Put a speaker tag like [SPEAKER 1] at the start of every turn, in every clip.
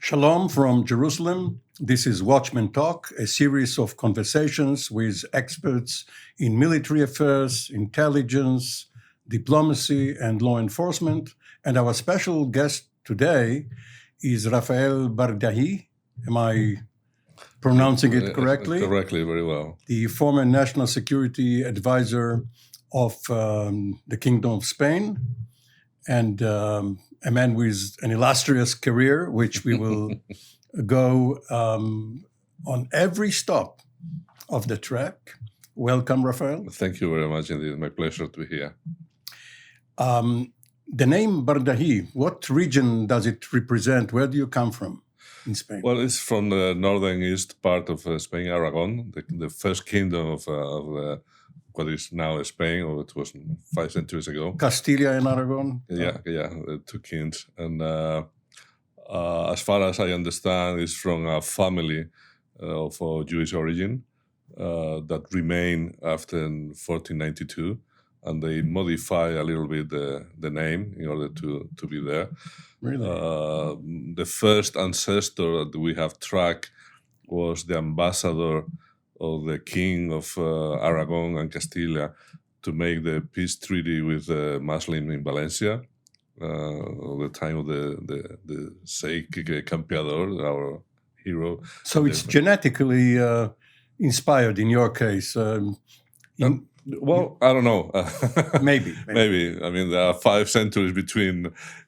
[SPEAKER 1] Shalom from Jerusalem. This is Watchmen Talk, a series of conversations with experts in military affairs, intelligence, diplomacy, and law enforcement. And our special guest today is Rafael Bardají. Am I pronouncing it correctly?
[SPEAKER 2] Correctly, very well.
[SPEAKER 1] The former national security advisor of the Kingdom of Spain, and a man with an illustrious career, which we will go on every stop of the track. Welcome, Rafael.
[SPEAKER 2] Thank you very much indeed. My pleasure to be here.
[SPEAKER 1] The name Bardají, what region does it represent? Where do you come from in Spain?
[SPEAKER 2] Well, it's from the northern east part of Spain, Aragon, the first kingdom of what is now Spain, or it was 5 centuries ago.
[SPEAKER 1] Castilla and Aragon?
[SPEAKER 2] Yeah, the two kings. And as far as I understand, it's from a family of Jewish origin that remained after 1492, and they modify a little bit the name in order to be there.
[SPEAKER 1] Really?
[SPEAKER 2] The first ancestor that we have tracked was the ambassador of the king of Aragon and Castilla to make the peace treaty with the Muslim in Valencia, at the time of the Sheikh Campeador, our hero.
[SPEAKER 1] So it's genetically inspired in your case?
[SPEAKER 2] Well, I don't know.
[SPEAKER 1] Maybe.
[SPEAKER 2] Maybe. I mean, there are 5 centuries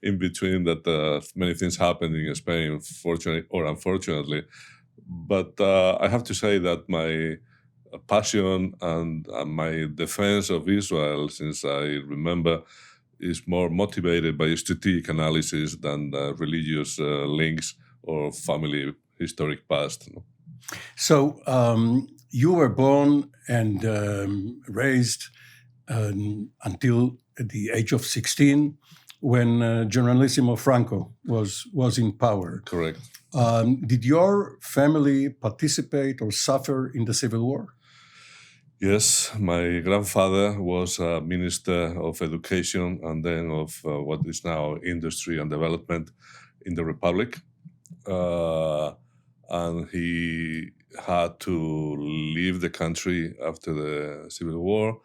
[SPEAKER 2] in between that many things happened in Spain, fortunately or unfortunately. But I have to say that my passion and my defense of Israel, since I remember, is more motivated by strategic analysis than religious links or family historic past.
[SPEAKER 1] So you were born and raised until the age of 16 when Generalissimo Franco was in power.
[SPEAKER 2] Correct.
[SPEAKER 1] Did your family participate or suffer in the Civil War?
[SPEAKER 2] Yes, my grandfather was a minister of education and then of what is now industry and development in the Republic. And he had to leave the country after the Civil War.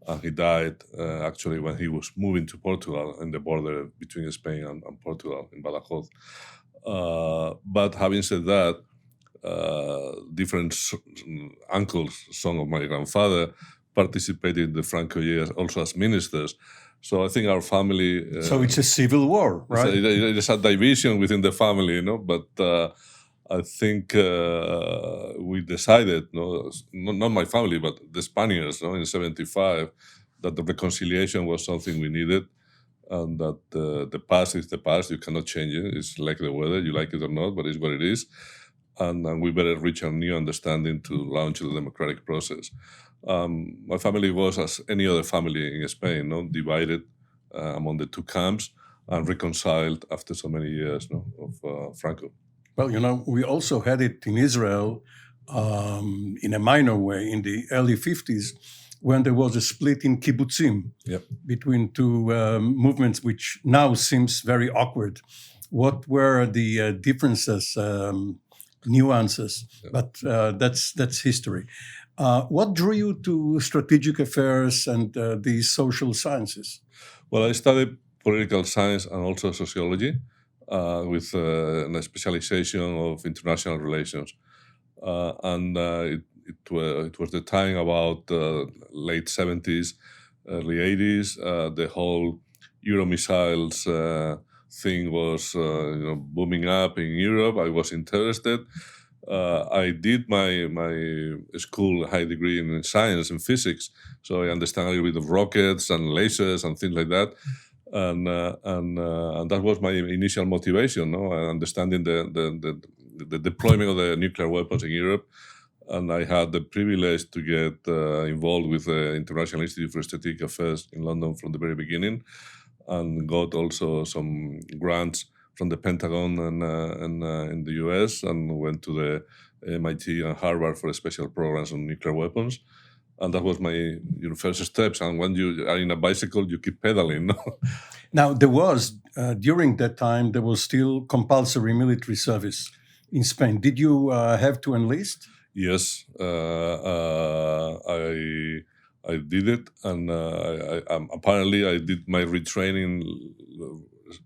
[SPEAKER 2] And he died actually when he was moving to Portugal in the border between Spain and Portugal in Badajoz. But having said that, different uncles, son of my grandfather, participated in the Franco years also as ministers. So I think our family...
[SPEAKER 1] so it's a civil war, right?
[SPEAKER 2] There's a division within the family, but I think we decided, not my family, but the Spaniards, in 1975, that the reconciliation was something we needed, and that the past is the past. You cannot change it. It's like the weather. You like it or not, but it's what it is. And we better reach a new understanding to launch the democratic process. My family was, as any other family in Spain, divided among the two camps and reconciled after so many years of Franco.
[SPEAKER 1] Well, we also had it in Israel in a minor way in the early 50s when there was a split in kibbutzim between two movements, which now seems very awkward. What were the differences, nuances? But that's history. What drew you to strategic affairs and the social sciences?
[SPEAKER 2] Well, I studied political science and also sociology, with a specialization of international relations. And it was the time about late 70s, early 80s. The whole Euromissiles thing was booming up in Europe. I was interested. I did my school high degree in science and physics, so I understand a little bit of rockets and lasers and things like that. And that was my initial motivation, understanding the deployment of the nuclear weapons in Europe. And I had the privilege to get involved with the International Institute for Strategic Affairs in London from the very beginning, and got also some grants from the Pentagon and in the US, and went to the MIT and Harvard for special programs on nuclear weapons. And that was my first steps. And when you are in a bicycle, you keep pedaling. No?
[SPEAKER 1] Now, there was, during that time, there was still compulsory military service in Spain. Did you have to enlist?
[SPEAKER 2] Yes, I did it, and apparently I did my retraining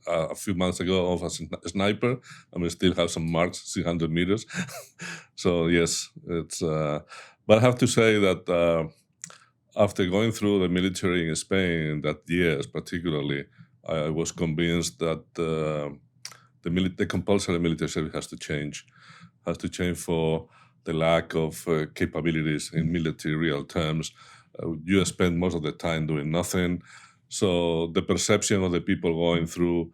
[SPEAKER 2] a few months ago of a sniper, and we still have some marks, 600 meters. So yes, it's. But I have to say that after going through the military in Spain that years, particularly, I was convinced that the compulsory military service has to change for the lack of capabilities in military real terms. You spend most of the time doing nothing. So the perception of the people going through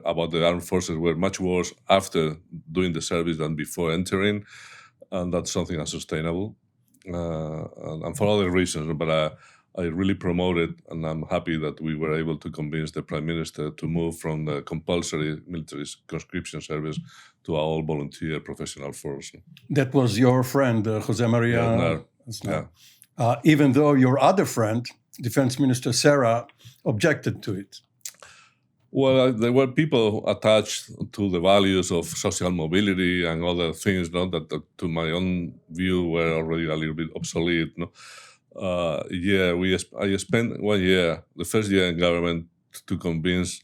[SPEAKER 2] about the armed forces were much worse after doing the service than before entering. And that's something unsustainable. And for other reasons, but I really promote it, and I'm happy that we were able to convince the Prime Minister to move from the compulsory military conscription service to our all-volunteer professional force.
[SPEAKER 1] That was your friend, Jose Maria Aznar.
[SPEAKER 2] Yeah.
[SPEAKER 1] Even though your other friend, Defense Minister Serra, objected to it.
[SPEAKER 2] Well, there were people attached to the values of social mobility and other things, no, that to my own view were already a little bit obsolete. No? I spent 1 year, the first year in government, to convince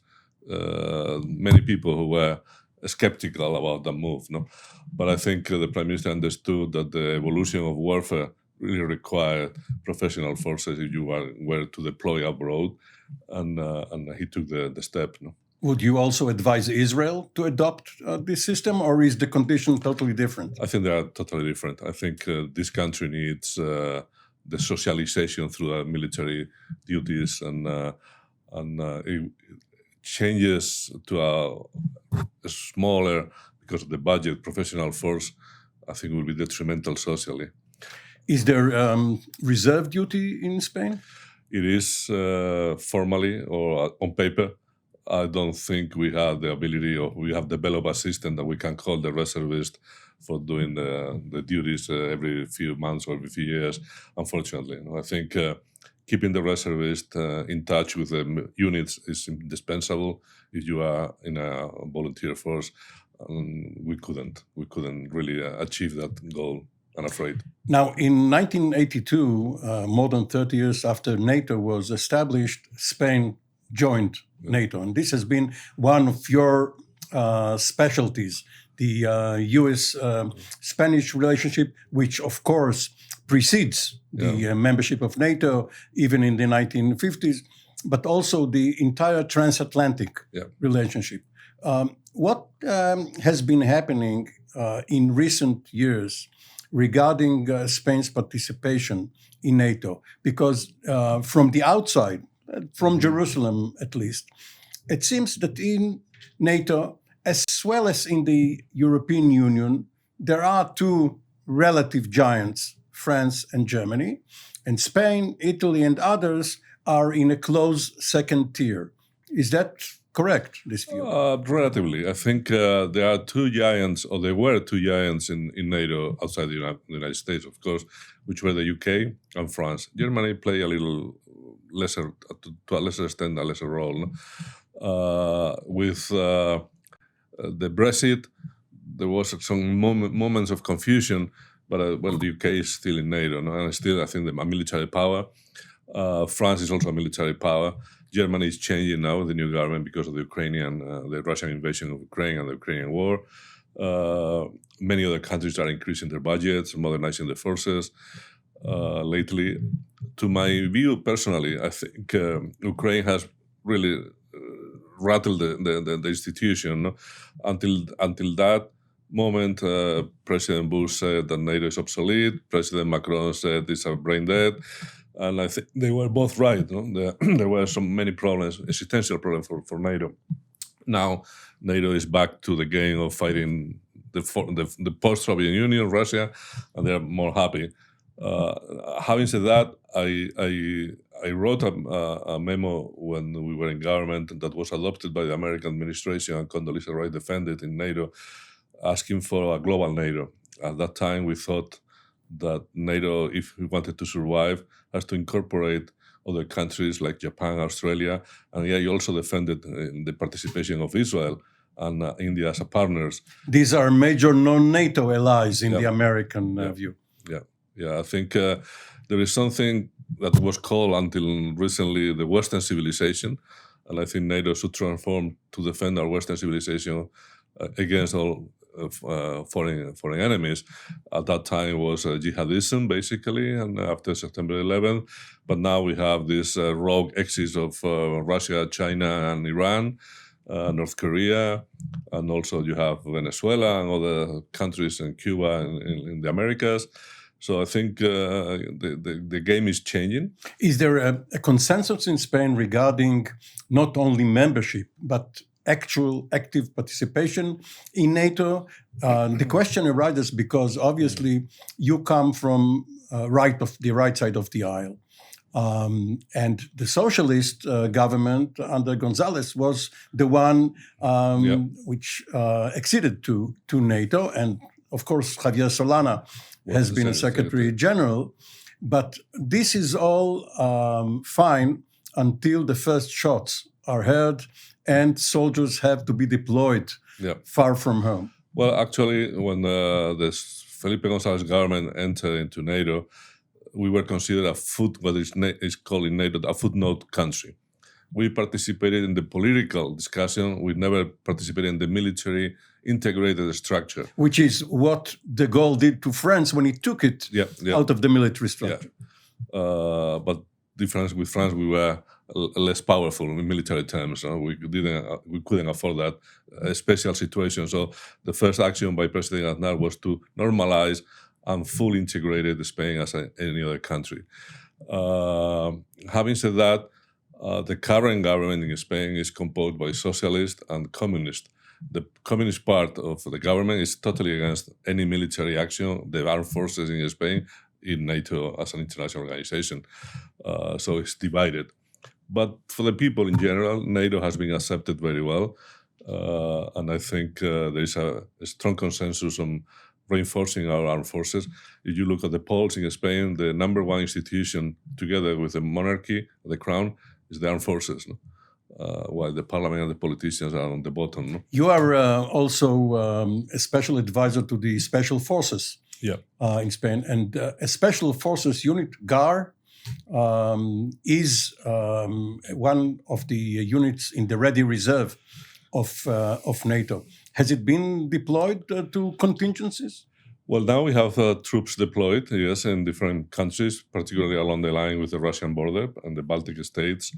[SPEAKER 2] many people who were skeptical about the move. No? But I think the Prime Minister understood that the evolution of warfare really required professional forces if you were to deploy abroad, and he took the step. No?
[SPEAKER 1] Would you also advise Israel to adopt this system, or is the condition totally different?
[SPEAKER 2] I think they are totally different. I think this country needs the socialization through military duties, and it changes to a smaller, because of the budget, professional force, I think will be detrimental socially.
[SPEAKER 1] Is there reserve duty in Spain?
[SPEAKER 2] It is formally or on paper. I don't think we have the ability, or we have developed a system that we can call the reservist for doing the duties every few months or every few years, unfortunately. I think keeping the reservist in touch with the units is indispensable if you are in a volunteer force. We couldn't really achieve that goal, I'm afraid.
[SPEAKER 1] Now, in 1982, more than 30 years after NATO was established, Spain joined NATO, and this has been one of your specialties, the U.S.-Spanish relationship, which of course precedes the membership of NATO, even in the 1950s, but also the entire transatlantic relationship. What has been happening in recent years regarding Spain's participation in NATO? Because from the outside, from Jerusalem at least, it seems that in NATO, as well as in the European Union, there are two relative giants, France and Germany, and Spain, Italy, and others are in a close second tier. Is that correct, this view?
[SPEAKER 2] Relatively. I think there are two giants, or there were two giants in NATO outside the United States, of course, which were the UK and France. Germany played a little lesser, to a lesser extent, a lesser role. No? With the Brexit, there was some moments of confusion, but the UK is still in NATO, no? And still, I think, a military power. France is also a military power. Germany is changing now with the new government because of the Russian invasion of Ukraine and the Ukrainian war. Many other countries are increasing their budgets, modernizing the forces. Lately, to my view personally, I think Ukraine has really rattled the institution. No? Until that moment, President Bush said that NATO is obsolete. President Macron said it's brain dead. And I think they were both right. No? There were many problems, existential problems for NATO. Now, NATO is back to the game of fighting the post-Soviet Union, Russia, and they're more happy. Having said that, I wrote a memo when we were in government that was adopted by the American administration, and Condoleezza Rice defended in NATO, asking for a global NATO. At that time, we thought that NATO, if we wanted to survive, has to incorporate other countries like Japan, Australia, and you also defended the participation of Israel and India as partners.
[SPEAKER 1] These are major non-NATO allies in the American view.
[SPEAKER 2] Yeah. I think there is something that was called until recently the Western civilization, and I think NATO should transform to defend our Western civilization against all foreign enemies. At that time it was jihadism, basically, and after September 11th. But now we have this rogue axis of Russia, China, and Iran, North Korea, and also you have Venezuela and other countries in Cuba and in the Americas. So I think the game is changing.
[SPEAKER 1] Is there a consensus in Spain regarding not only membership, but actual active participation in NATO? The question arises because obviously you come from the right side of the aisle. And the socialist government under González was the one which acceded to NATO. And of course, Javier Solana has been a Secretary General. But this is all fine until the first shots are heard and soldiers have to be deployed far from home.
[SPEAKER 2] Well, actually, when the Felipe González government entered into NATO, we were considered what is called in NATO a footnote country. We participated in the political discussion. We never participated in the military integrated structure.
[SPEAKER 1] Which is what de Gaulle did to France when he took it out of the military structure.
[SPEAKER 2] But difference with France, we were less powerful in military terms. We couldn't afford that. A special situation. So the first action by President Aznar was to normalize and fully integrated Spain as any other country. Having said that, the current government in Spain is composed by socialist and communist. The communist part of the government is totally against any military action, the armed forces in Spain, in NATO as an international organization. So it's divided. But for the people in general, NATO has been accepted very well. And I think there is a strong consensus on reinforcing our armed forces. If you look at the polls in Spain, the number one institution, together with the monarchy, the crown, is the armed forces, while the parliament and the politicians are on the bottom.
[SPEAKER 1] You are also a special advisor to the special forces in Spain. And a special forces unit, GAR, is one of the units in the ready reserve of NATO. Has it been deployed to contingencies?
[SPEAKER 2] Well, now we have troops deployed, yes, in different countries, particularly along the line with the Russian border and the Baltic states.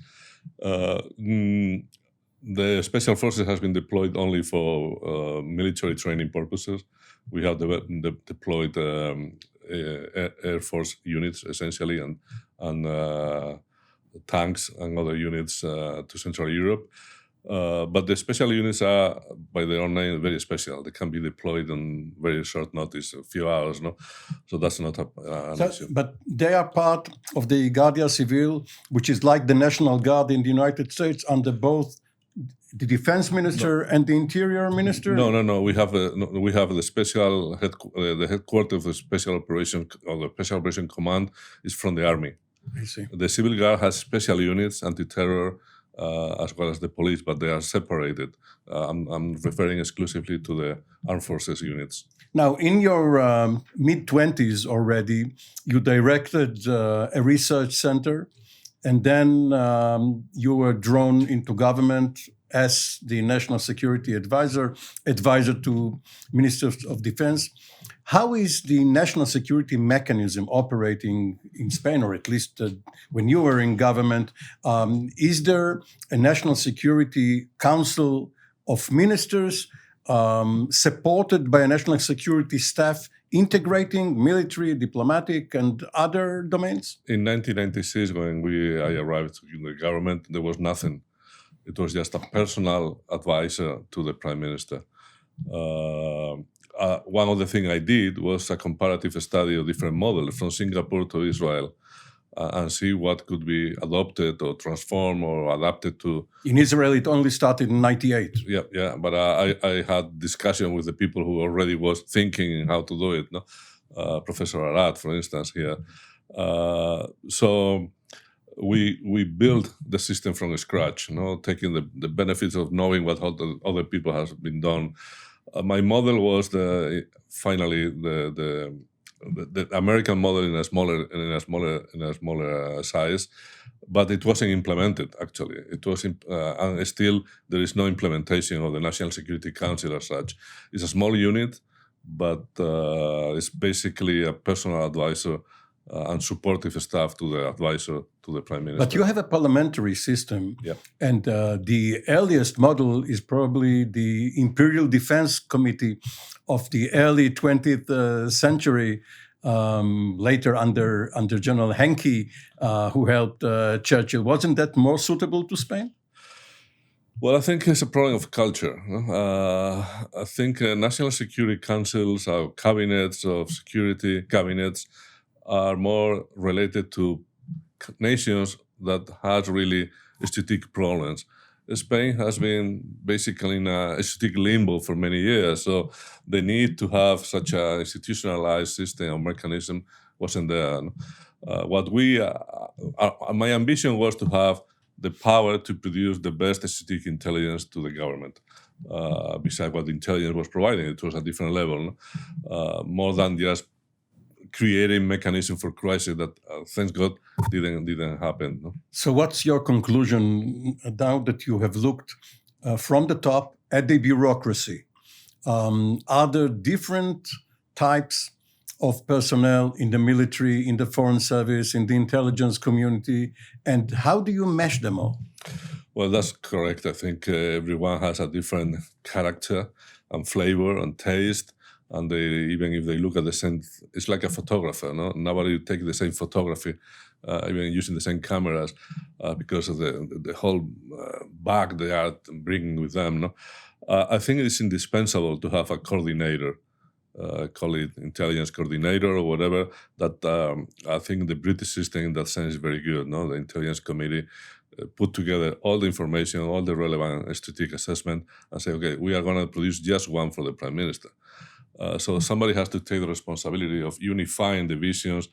[SPEAKER 2] The Special Forces has been deployed only for military training purposes. We have deployed Air Force units, essentially, and tanks and other units to Central Europe. But the special units are, by their own name, very special. They can be deployed on very short notice, a few hours, So that's not an issue.
[SPEAKER 1] But they are part of the Guardia Civil, which is like the National Guard in the United States, under both the Defense Minister and the Interior Minister?
[SPEAKER 2] No. We have the special the headquarters of the Special Operation or the Special Operation Command is from the Army.
[SPEAKER 1] I see.
[SPEAKER 2] The Civil Guard has special units, anti-terror, as well as the police, but they are separated. I'm referring exclusively to the armed forces units.
[SPEAKER 1] Now, in your mid-20s already, you directed a research center, and then you were drawn into government as the National Security Advisor to Ministers of Defense. How is the national security mechanism operating in Spain, or at least when you were in government? Is there a National Security Council of Ministers supported by a national security staff integrating military, diplomatic, and other domains?
[SPEAKER 2] In 1996, when I arrived in the government, there was nothing. It was just a personal advisor to the Prime Minister. One of the things I did was a comparative study of different models from Singapore to Israel and see what could be adopted or transformed or adapted to.
[SPEAKER 1] In Israel, it only started in 98.
[SPEAKER 2] Yeah. But I had discussion with the people who already was thinking how to do it. Professor Arad, for instance, here. So we built the system from scratch, taking the benefits of knowing what other people have been done. My model was finally the American model in a smaller size, but it wasn't implemented. Actually, it was, and still there is no implementation of the National Security Council as such. It's a small unit, but it's basically a personal advisor and supportive staff to the advisor to the Prime Minister.
[SPEAKER 1] But you have a parliamentary system,
[SPEAKER 2] yeah.
[SPEAKER 1] And the earliest model is probably the Imperial Defense Committee of the early 20th century, later under General Henke, who helped Churchill. Wasn't that more suitable to Spain?
[SPEAKER 2] Well, I think it's a problem of culture. I think national security councils or cabinets of security cabinets are more related to nations that has really strategic problems. Spain has been basically in a strategic limbo for many years, so the need to have such an institutionalized system or mechanism wasn't there. My ambition was to have the power to produce the best strategic intelligence to the government. Besides what the intelligence was providing, it was a different level, more than just creating mechanism for crisis that, thank God, didn't happen. No?
[SPEAKER 1] So what's your conclusion now that you have looked from the top at the bureaucracy? Are there different types of personnel in the military, in the foreign service, in the intelligence community, and how do you mesh them all?
[SPEAKER 2] Well, that's correct. I think everyone has a different character and flavor and taste. And even if they look at the same, it's like a photographer. No, nobody take the same photography, even using the same cameras, because of the whole bag they are bringing with them. No, I think it's indispensable to have a coordinator, call it intelligence coordinator or whatever. That I think the British system in that sense is very good. No, the intelligence committee put together all the information, all the relevant strategic assessment, and say, okay, we are going to produce just one for the Prime Minister. So somebody has to take the responsibility of unifying the visions,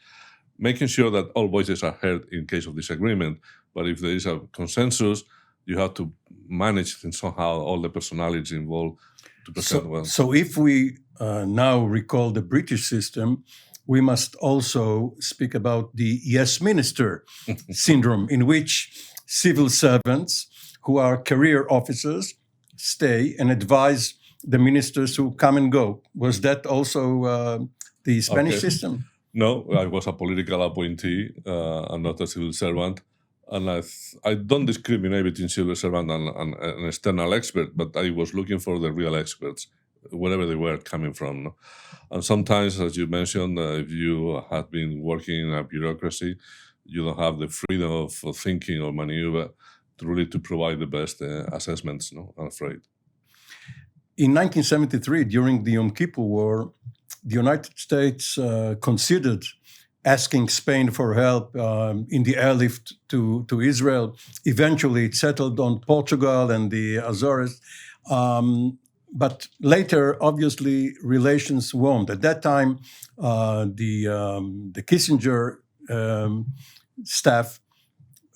[SPEAKER 2] making sure that all voices are heard in case of disagreement. But if there is a consensus, you have to manage somehow all the personalities involved to present well.
[SPEAKER 1] So if we now recall the British system, we must also speak about the yes minister syndrome, in which civil servants who are career officers stay and advise the ministers who come and go. Was that also the Spanish system?
[SPEAKER 2] No, I was a political appointee and not a civil servant. And I don't discriminate between civil servant and an external expert, but I was looking for the real experts, wherever they were coming from. No? And sometimes, as you mentioned, if you have been working in a bureaucracy, you don't have the freedom of thinking or maneuver to provide the best assessments, no? I'm afraid.
[SPEAKER 1] In 1973, during the Yom Kippur War, the United States considered asking Spain for help in the airlift to Israel. Eventually, it settled on Portugal and the Azores. But later, obviously, relations warmed. At that time, the Kissinger staff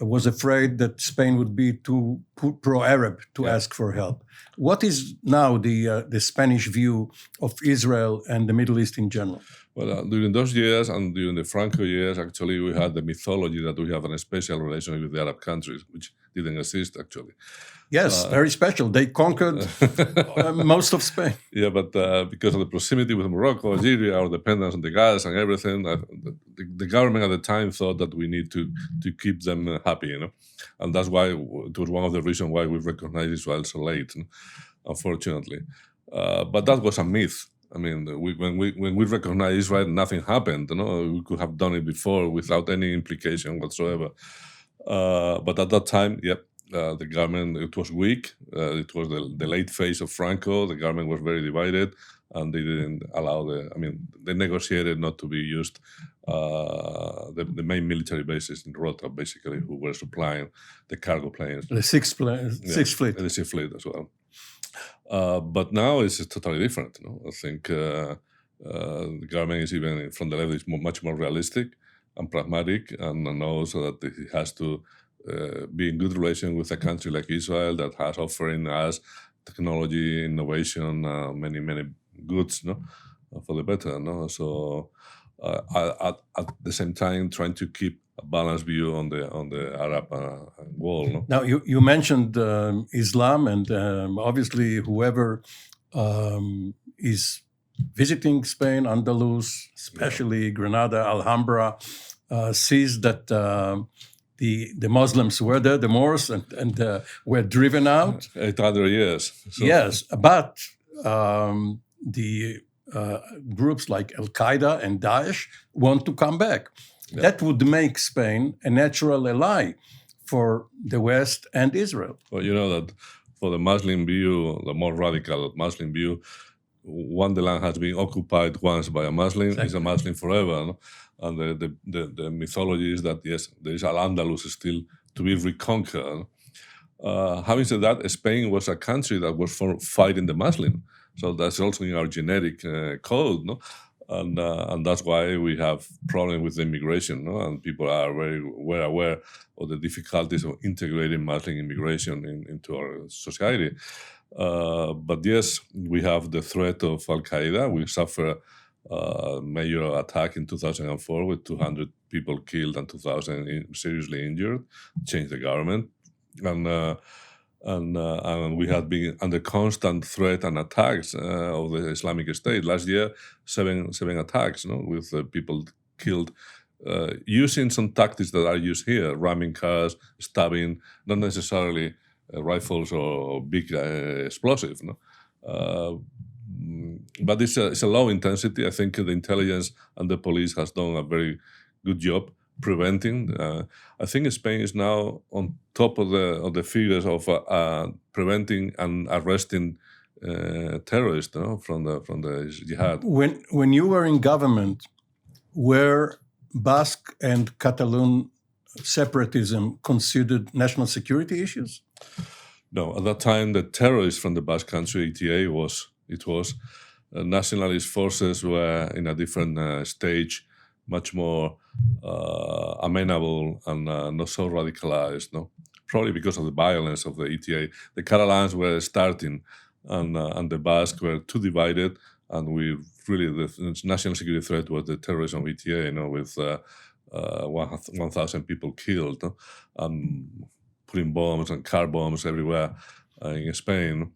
[SPEAKER 1] was afraid that Spain would be too pro-Arab to ask for help. What is now the Spanish view of Israel and the Middle East in general?
[SPEAKER 2] Well, during those years and during the Franco years, actually, we had the mythology that we have a special relationship with the Arab countries, which didn't exist, actually.
[SPEAKER 1] Yes, very special. They conquered most of Spain.
[SPEAKER 2] Yeah, but because of the proximity with Morocco, Algeria, our dependence on the gas and everything, the government at the time thought that we need to keep them happy, you know. And that's why it was one of the reasons why we recognized Israel so late, unfortunately. But that was a myth. I mean, when we recognized Israel, nothing happened. You know, we could have done it before without any implication whatsoever. But at that time, the government, it was weak. It was the late phase of Franco. The government was very divided, and they didn't allow they negotiated not to be used the main military bases in Rota, basically, who were supplying the cargo planes.
[SPEAKER 1] The Sixth Fleet.
[SPEAKER 2] The Sixth Fleet as well. But now it's totally different. You know? I think The government is even from the left is much more realistic and pragmatic, and knows that it has to be in good relation with a country like Israel that has offering us technology, innovation, many goods, no, for the better, no. So at the same time, trying to keep a balanced view on the Arab world. No?
[SPEAKER 1] Now you mentioned Islam, and obviously whoever is visiting Spain, Andalus, especially Granada, Alhambra, sees that the Muslims were there, the Moors, and were driven out.
[SPEAKER 2] 800 years. So.
[SPEAKER 1] Yes, but the groups like Al-Qaeda and Daesh want to come back. Yeah. That would make Spain a natural ally for the West and Israel.
[SPEAKER 2] Well, you know that for the Muslim view, the more radical Muslim view, the land has been occupied once by a Muslim, exactly. Is a Muslim forever. No? And the mythology is that, yes, there is Al-Andalus still to be reconquered. Having said that, Spain was a country that was fighting the Muslim. So that's also in our genetic code, no? And that's why we have problems with immigration, no? And people are very well aware of the difficulties of integrating Muslim immigration into our society. But yes, we have the threat of Al-Qaeda. We suffer a major attack in 2004 with 200 people killed and 2,000 seriously injured, changed the government. And we had been under constant threat and attacks of the Islamic State. Last year, seven attacks, no, with people killed, using some tactics that are used here: ramming cars, stabbing, not necessarily rifles or big explosives. No, but it's a low intensity. I think the intelligence and the police has done a very good job preventing. I think Spain is now on top of the figures of preventing and arresting terrorists, no, from the jihad.
[SPEAKER 1] When you were in government, were Basque and Catalan separatism considered national security issues?
[SPEAKER 2] No, at that time the terrorists from the Basque Country, ETA, was nationalist forces were in a different stage, much more amenable and not so radicalized, no? Probably because of the violence of the ETA. The Catalans were starting, and the Basques were too divided, and the national security threat was the terrorism of ETA, you know, with 1,000 people killed, no? Putting bombs and car bombs everywhere in Spain.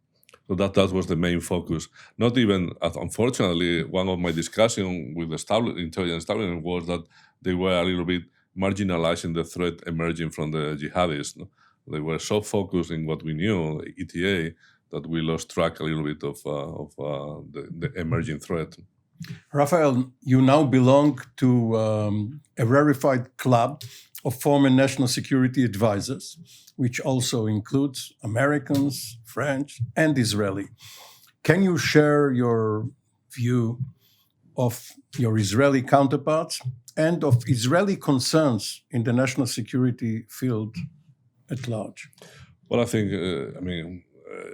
[SPEAKER 2] So that was the main focus. Not even, unfortunately, one of my discussions with the intelligence establishment was that they were a little bit marginalizing the threat emerging from the jihadists. No? They were so focused in what we knew, ETA, that we lost track a little bit of the emerging threat.
[SPEAKER 1] Rafael, you now belong to a rarefied club of former national security advisors, which also includes Americans, French, and Israeli. Can you share your view of your Israeli counterparts and of Israeli concerns in the national security field at large?
[SPEAKER 2] Well, I think,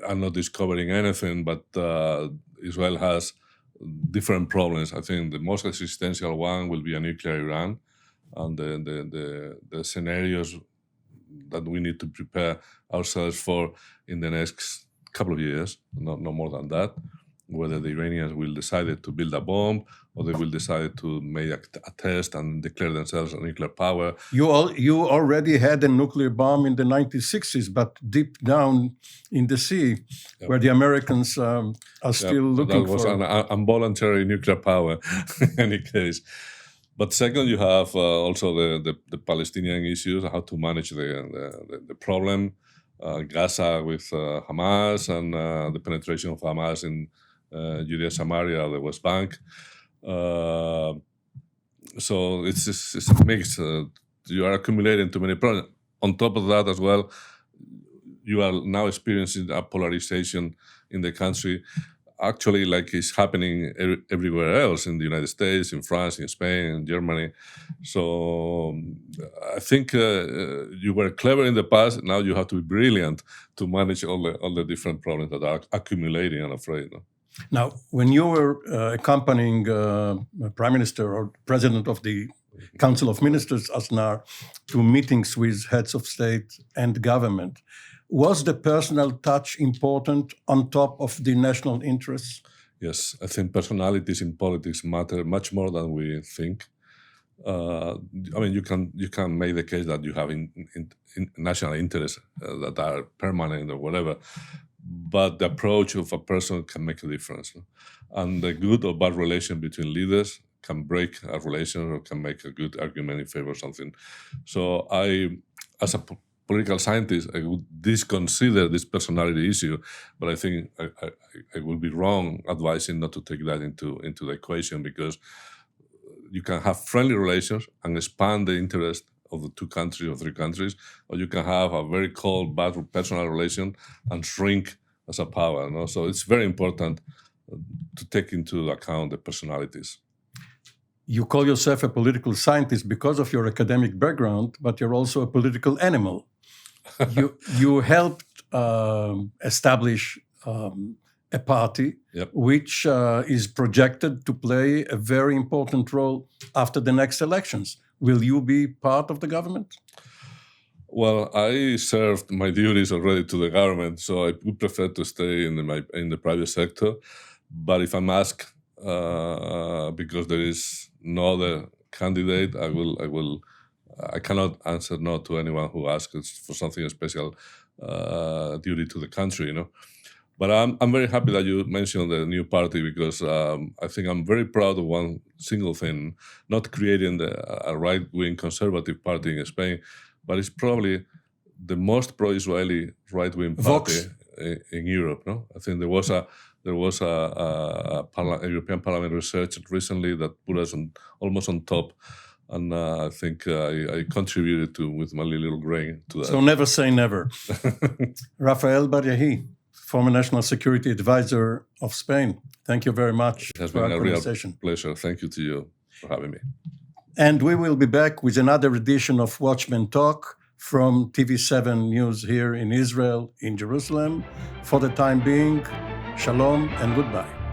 [SPEAKER 2] I'm not discovering anything, but Israel has different problems. I think the most existential one will be a nuclear Iran, and the scenarios that we need to prepare ourselves for in the next couple of years, no more than that, whether the Iranians will decide to build a bomb or they will decide to make a test and declare themselves a nuclear power.
[SPEAKER 1] You already had a nuclear bomb in the 1960s, but deep down in the sea, where the Americans are still looking for...
[SPEAKER 2] That was an involuntary nuclear power in any case. But second, you have also the Palestinian issues, how to manage the problem, Gaza with Hamas, and the penetration of Hamas in Judea, Samaria, the West Bank. So it's a mix. You are accumulating too many problems. On top of that as well, you are now experiencing a polarization in the country, actually like it's happening everywhere else, in the United States, in France, in Spain, in Germany. So I think you were clever in the past. Now you have to be brilliant to manage all the different problems that are accumulating, I'm afraid. No?
[SPEAKER 1] Now, when you were accompanying Prime Minister or President of the Council of Ministers, Aznar, to meetings with heads of state and government, was the personal touch important on top of the national interests?
[SPEAKER 2] Yes, I think personalities in politics matter much more than we think. I mean, you can make the case that you have in national interests that are permanent or whatever, but the approach of a person can make a difference. And the good or bad relation between leaders can break a relation or can make a good argument in favor of something. So I, as a political scientist, I would disconsider this personality issue, but I think I will be wrong advising not to take that into the equation, because you can have friendly relations and expand the interest of the two countries or three countries, or you can have a very cold, bad personal relation and shrink as a power. No? So it's very important to take into account the personalities.
[SPEAKER 1] You call yourself a political scientist because of your academic background, but you're also a political animal. You helped establish a party which is projected to play a very important role after the next elections. Will you be part of the government?
[SPEAKER 2] Well, I served my duties already to the government, so I would prefer to stay in the private sector. But if I'm asked, because there is no other candidate, I cannot answer no to anyone who asks for something special duty to the country, you know. But I'm very happy that you mentioned the new party, because I think I'm very proud of one single thing, not creating a right-wing conservative party in Spain, but it's probably the most pro-Israeli right-wing party in Europe. No, I think there was a European Parliament research recently that put us almost on top, and I think I contributed with my little grain to that.
[SPEAKER 1] So never say never. Rafael Bardají, former National Security Advisor of Spain, thank you very much.
[SPEAKER 2] It has been a real pleasure. Thank you to you for having me.
[SPEAKER 1] And we will be back with another edition of Watchmen Talk from TV7 News here in Israel, in Jerusalem. For the time being, shalom and goodbye.